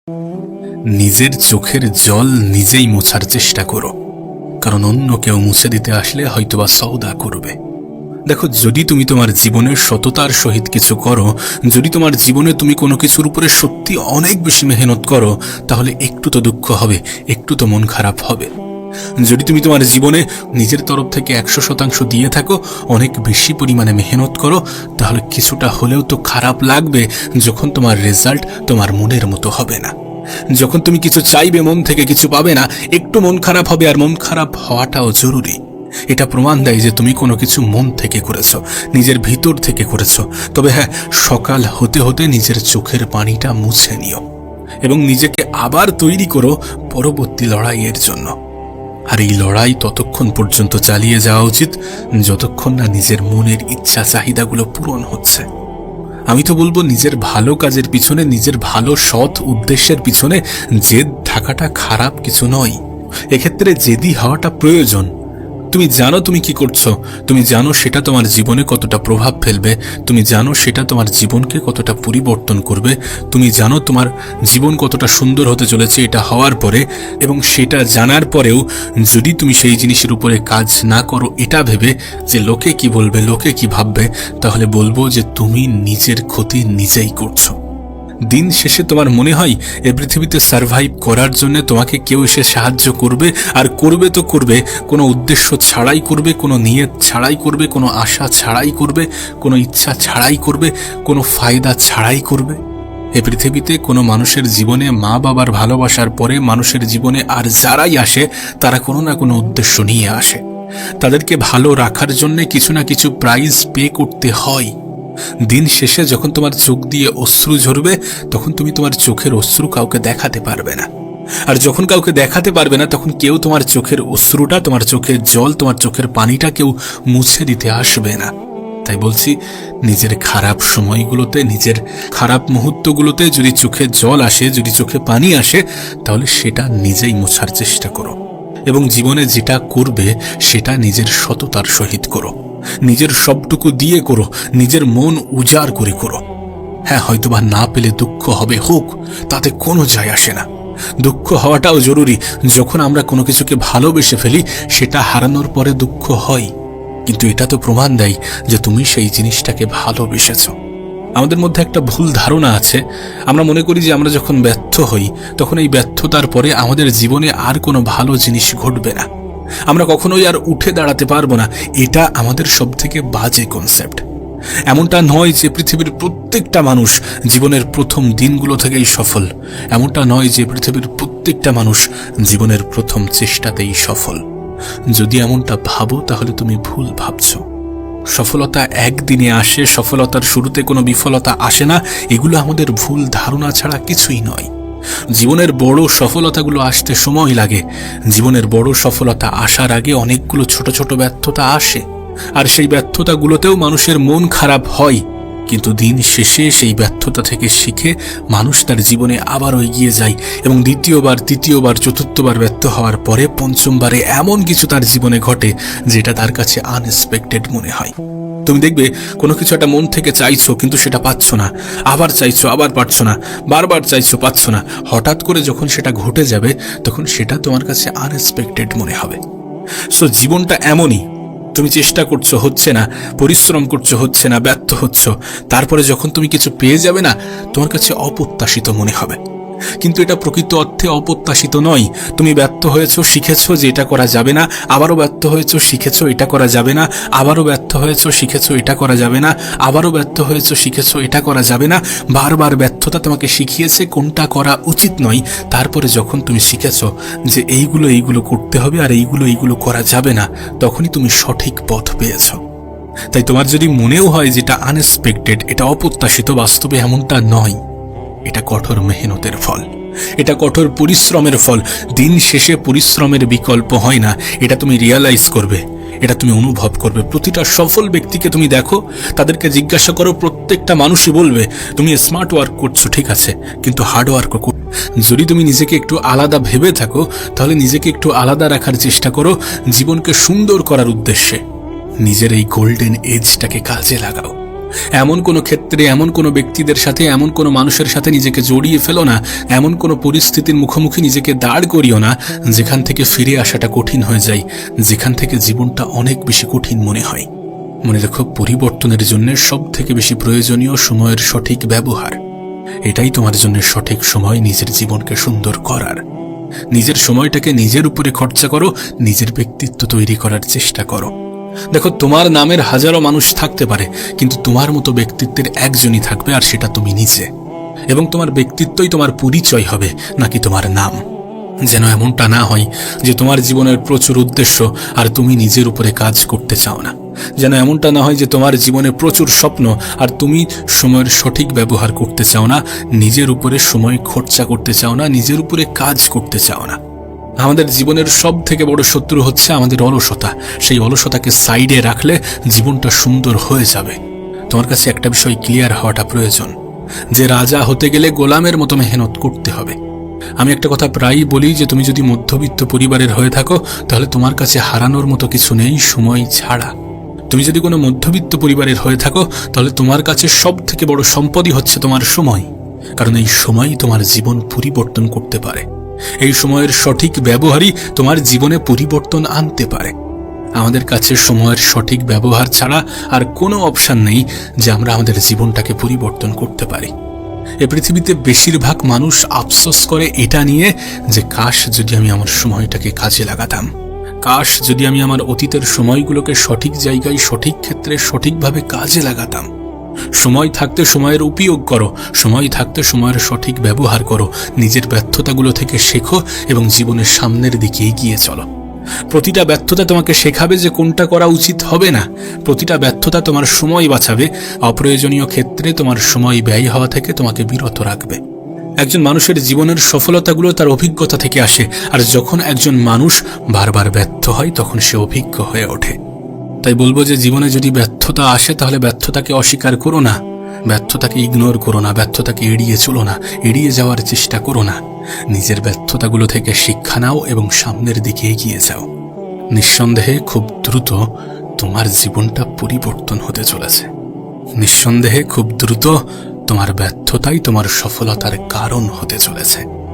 নিজের চোখের জল নিজেই মোছার চেষ্টা করো, কারণ অন্য কেউ মুছে দিতে আসলে হয়তোবা সওদা করবে। দেখো, যদি তুমি তোমার জীবনের সততার সহিত কিছু করো, যদি তোমার জীবনে তুমি কোনো কিছুর উপরে সত্যি অনেক বেশি মেহনত করো, তাহলে একটু তো দুঃখ হবে, একটু তো মন খারাপ হবে। যদি তুমি তোমার জীবনে নিজের তরফ থেকে 100% দিয়ে থাকো, অনেক বেশি পরিমাণে মেহনত করো, তাহলে কিছুটা হলেও তো খারাপ লাগবে যখন তোমার রেজাল্ট তোমার মনের মতো হবে না। যখন তুমি কিছু চাইবে, মন থেকে কিছু পাবে না, একটু মন খারাপ হবে, আর মন খারাপ হওয়াটাও জরুরি। এটা প্রমাণ দেয় যে তুমি কোনো কিছু মন থেকে করেছো, নিজের ভিতর থেকে করেছো। তবে হ্যাঁ, সকাল হতে হতে নিজের চোখের পানিটা মুছে নিও এবং নিজেকে আবার তৈরি করো পরবর্তী লড়াইয়ের জন্য। আর এই লড়াই ততক্ষণ পর্যন্ত চালিয়ে যাওয়া উচিত যতক্ষণ না নিজের মনের ইচ্ছা চাহিদাগুলো পূরণ হচ্ছে। আমি তো বলবো, নিজের ভালো কাজের পিছনে, নিজের ভালো সৎ উদ্দেশ্যের পিছনে জেদ থাকাটা খারাপ কিছু নয়। এক্ষেত্রে জেদি হওয়াটা প্রয়োজন। তুমি জানো তুমি কি করছো, তুমি জানো সেটা তোমার জীবনে কতটা প্রভাব ফেলবে, তুমি জানো সেটা তোমার জীবনকে কতটা পরিবর্তন করবে, তুমি জানো তোমার জীবন কতটা সুন্দর হতে চলেছে এটা হওয়ার পরে। এবং সেটা জানার পরেও যদি তুমি সেই জিনিসের উপরে কাজ না করো এটা ভেবে যে লোকে কি বলবে, লোকে কি ভাববে, তাহলে বলবো যে তুমি নিজের ক্ষতি নিজেই করছো। দিন শেষে তোমার মনে হয় এই পৃথিবীতে সার্ভাইভ করার জন্য তোমাকে কেউ এসে সাহায্য করবে, আর করবে তো করবে কোনো উদ্দেশ্য ছাড়াই করবে, কোনো নিয়ত ছাড়াই করবে, কোনো আশা ছাড়াই করবে, কোনো ইচ্ছা ছাড়াই করবে, কোনো ফায়দা ছাড়াই করবে। এই পৃথিবীতে কোনো মানুষের জীবনে মা বাবার ভালোবাসার পরে মানুষের জীবনে আর যারাই আসে তারা কোনো না কোনো উদ্দেশ্য নিয়ে আসে। তাদেরকে ভালো রাখার জন্য কিছু না কিছু প্রাইজ পে করতে হয়। দিন শেষে যখন তোমার চোখ দিয়ে অশ্রু ঝরবে, তখন তুমি তোমার চোখের অশ্রু কাউকে দেখাতে পারবে না। আর যখন কাউকে দেখাতে পারবে না, তখন কেউ তোমার চোখের অশ্রুটা, তোমার চোখের জল, তোমার চোখের পানিটা কেউ মুছে দিতে আসবে না। তাই বলছি, নিজের খারাপ সময়গুলোতে, নিজের খারাপ মুহূর্তগুলোতে যদি চোখে জল আসে, যদি চোখে পানি আসে, তাহলে সেটা নিজেই মোছার চেষ্টা করো এবং জীবনে যেটা করবে সেটা নিজের সততার সহিত করো, নিজের সবটুকু দিয়ে করো, নিজের মন উজাড় করে করো। হ্যাঁ, হয়তোবা না পেলে দুঃখ হবে, হোক, তাতে কোনো যায় আসে না। দুঃখ হওয়াটাও জরুরি। যখন আমরা কোনো কিছুকে ভালোবেসে ফেলি, সেটা হারানোর পরে দুঃখ হয়, কিন্তু এটা তো প্রমাণ দেয় যে তুমি সেই জিনিসটাকে ভালোবেসেছো। আমাদের মধ্যে একটা ভুল ধারণা আছে, আমরা মনে করি যে আমরা যখন ব্যর্থ হই, তখন এই ব্যর্থতার পরে আমাদের জীবনে আর কোনো ভালো জিনিস ঘটবে না, আমরা কখনোই আর উঠে দাঁড়াতে পারবো না। এটা আমাদের সবথেকে বাজে কনসেপ্ট। এমনটা নয় যে পৃথিবীর প্রত্যেকটা মানুষ জীবনের প্রথম দিনগুলো থেকেই সফল, এমনটা নয় যে পৃথিবীর প্রত্যেকটা মানুষ জীবনের প্রথম চেষ্টাতেই সফল। যদি এমনটা ভাবো, তাহলে তুমি ভুল ভাবছো। সফলতা একদিনে আসে, সফলতার শুরুতে কোনো বিফলতা আসে না। এগুলো আমাদের ভুল ধারণা ছাড়া কিছুই নয়। জীবনের বড় সফলতাগুলো আসতে সময় লাগে। জীবনের বড় সফলতা আসার আগে অনেকগুলো ছোট ছোট ব্যর্থতা আসে, আর সেই ব্যর্থতাগুলোতেও মানুষের মন খারাপ হয়। কিন্তু দিন শেষে সেই ব্যর্থতা থেকে শিখে মানুষ তার জীবনে আবারও এগিয়ে যায় এবং দ্বিতীয়বার, তৃতীয়বার, চতুর্থবার ব্যর্থ হওয়ার পরে পঞ্চমবারে এমন কিছু তার জীবনে ঘটে যেটা তার কাছে আনএক্সপেক্টেড মনে হয়। তুমি দেখবে কোনো কিছু একটা মন থেকে চাইছো, কিন্তু সেটা পাচ্ছ না, আবার চাইছো, আবার পাচ্ছ না, বারবার চাইছো, পাচ্ছ না। হঠাৎ করে যখন সেটা ঘটে যাবে, তখন সেটা তোমার কাছে আনএক্সপেক্টেড মনে হবে। সো জীবনটা এমনই, তুমি চেষ্টা করছো, হচ্ছে না, পরিশ্রম করছো, হচ্ছে না, ব্যর্থ হচ্ছ। তারপরে যখন তুমি কিছু পেয়ে যাবে না, তোমার কাছে অপ্রত্যাশিত মনে হবে। কিন্তু এটা প্রকৃত অর্থে অপ্রত্যাশিত নয়। তুমি ব্যর্থ হয়েছো, শিখেছো যে এটা করা যাবে না, আবারও ব্যর্থ হয়েছো, শিখেছো এটা করা যাবে না, আবারও ব্যর্থ হয়েছো, শিখেছো এটা করা যাবে না, আবারও ব্যর্থ হয়েছো, শিখেছো এটা করা যাবে না। বারবার ব্যর্থতা তোমাকে শিখিয়েছে কোনটা করা উচিত নয়। তারপরে যখন তুমি শিখেছো যে এইগুলো করতে হবে আর এইগুলো করা যাবে না, তখনই তুমি সঠিক পথ পেয়েছো। তাই তোমার যদি মনেও হয় যেটা আনএক্সপেক্টেড, এটা অপ্রত্যাশিত, বাস্তবে এমনটা নয়। এটা কঠোর মেহনতের ফল, এটা কঠোর পরিশ্রমের ফল। দিন শেষে পরিশ্রমের বিকল্প হয় না, এটা তুমি রিয়ালাইজ করবে, এটা তুমি অনুভব করবে। প্রতিটা সফল ব্যক্তিকে তুমি দেখো, তাদেরকে জিজ্ঞাসা করো, প্রত্যেকটা মানুষই বলবে তুমি স্মার্ট ওয়ার্ক করছো, ঠিক আছে, কিন্তু হার্ড ওয়ার্কও করো। যদি তুমি নিজেকে একটু আলাদা ভেবে থাকো, তাহলে নিজেকে একটু আলাদা রাখার চেষ্টা করো জীবনকে সুন্দর করার উদ্দেশ্যে। নিজের এই গোল্ডেন এজটাকে কাজে লাগাও। এমন কোনো ক্ষেত্রে, এমন কোনো ব্যক্তিদের সাথে, এমন কোনো মানুষের সাথে নিজেকে জড়িয়ে ফেলো না, এমন কোনো পরিস্থিতির মুখোমুখি নিজেকে দাঁড় করিও না যেখান থেকে ফিরে আসাটা কঠিন হয়ে যায়, যেখান থেকে জীবনটা অনেক বেশি কঠিন মনে হয়। মনে রেখো, পরিবর্তনের জন্য সব থেকে বেশি প্রয়োজনীয় সময়ের সঠিক ব্যবহার। এটাই তোমার জন্য সঠিক সময় নিজের জীবনকে সুন্দর করার। নিজের সময়টাকে নিজের উপরে খরচা করো, নিজের ব্যক্তিত্ব তৈরি করার চেষ্টা করো। দেখো, তোমার নামের হাজারো মানুষ থাকতে পারে, কিন্তু তোমার মতো ব্যক্তিত্বের একজনই থাকবে, আর সেটা তুমি নিজে। এবং তোমার ব্যক্তিত্বই তোমার পরিচয় হবে, নাকি তোমার নাম। যেন এমনটা না হয় যে তোমার জীবনের প্রচুর উদ্দেশ্য আর তুমি নিজের উপরে কাজ করতে চাও না। যেন এমনটা না হয় যে তোমার জীবনে প্রচুর স্বপ্ন আর তুমি সময়ের সঠিক ব্যবহার করতে চাও না, নিজের উপরে সময় খরচা করতে চাও না, নিজের উপরে কাজ করতে চাও না। আমাদের জীবনের সব থেকে বড় শত্রু হচ্ছে আমাদের অলসতা। সেই অলসতাকে সাইডে রাখলে জীবনটা সুন্দর হয়ে যাবে। তোমার কাছে একটা বিষয় ক্লিয়ার হওয়াটা প্রয়োজন, যে রাজা হতে গেলে গোলামের মতো মেহনত করতে হবে। আমি একটা কথা প্রায়ই বলি যে তুমি যদি মধ্যবিত্ত পরিবারের হয়ে থাকো, তাহলে তোমার কাছে হারানোর মতো কিছু নেই সময় ছাড়া। তুমি যদি কোনো মধ্যবিত্ত পরিবারের হয়ে থাকো, তাহলে তোমার কাছে সব থেকে বড় সম্পদই হচ্ছে তোমার সময়। কারণ এই সময় তোমার জীবন পরিবর্তন করতে পারে। এই সময়ের সঠিক ব্যবহারই তোমার জীবনে পরিবর্তন আনতে পারে। আমাদের কাছে সময়ের সঠিক ব্যবহার ছাড়া আর কোনো অপশন নেই যে আমরা আমাদের জীবনটাকে পরিবর্তন করতে পারি। এ পৃথিবীতে বেশিরভাগ মানুষ আফসোস করে এটা নিয়ে যে কাশ যদি আমি আমার সময়টাকে কাজে লাগাতাম, কাশ যদি আমি আমার অতীতের সময়গুলোকে সঠিক জায়গায়, সঠিক ক্ষেত্রে, সঠিকভাবে কাজে লাগাতাম। সময় থাকতে সময়ের উপয়োগ করো, সময় থাকতে সময়ের সঠিক ব্যবহার করো, নিজের ব্যর্থতাগুলো থেকে শেখো এবং জীবনের সামনের দিকে এগিয়ে চলো। প্রতিটা ব্যর্থতা তোমাকে শেখাবে যে কোনটা করা উচিত হবে না। প্রতিটা ব্যর্থতা তোমার সময় বাঁচাবে, অপ্রয়োজনীয় ক্ষেত্রে তোমার সময় ব্যয় হওয়া থেকে তোমাকে বিরত রাখবে। একজন মানুষের জীবনের সফলতাগুলো তার অভিজ্ঞতা থেকে আসে, আর যখন একজন মানুষ বারবার ব্যর্থ হয় তখন সে অভিজ্ঞ হয়ে ওঠে। তাই বলবো যে জীবনে যদি ব্যর্থতা আসে তাহলে ব্যর্থতাকে অস্বীকার করো না, ব্যর্থতাকে ইগনোর করো না, ব্যর্থতাকে এড়িয়ে চলো না, এড়িয়ে যাওয়ার চেষ্টা করো না। নিজের ব্যর্থতাগুলো থেকে শিক্ষা নাও এবং সামনের দিকে এগিয়ে যাও। নিঃসন্দেহে খুব দ্রুত তোমার জীবনটা পরিবর্তন হতে চলেছে। নিঃসন্দেহে খুব দ্রুত তোমার ব্যর্থতাই তোমার সফলতার কারণ হতে চলেছে।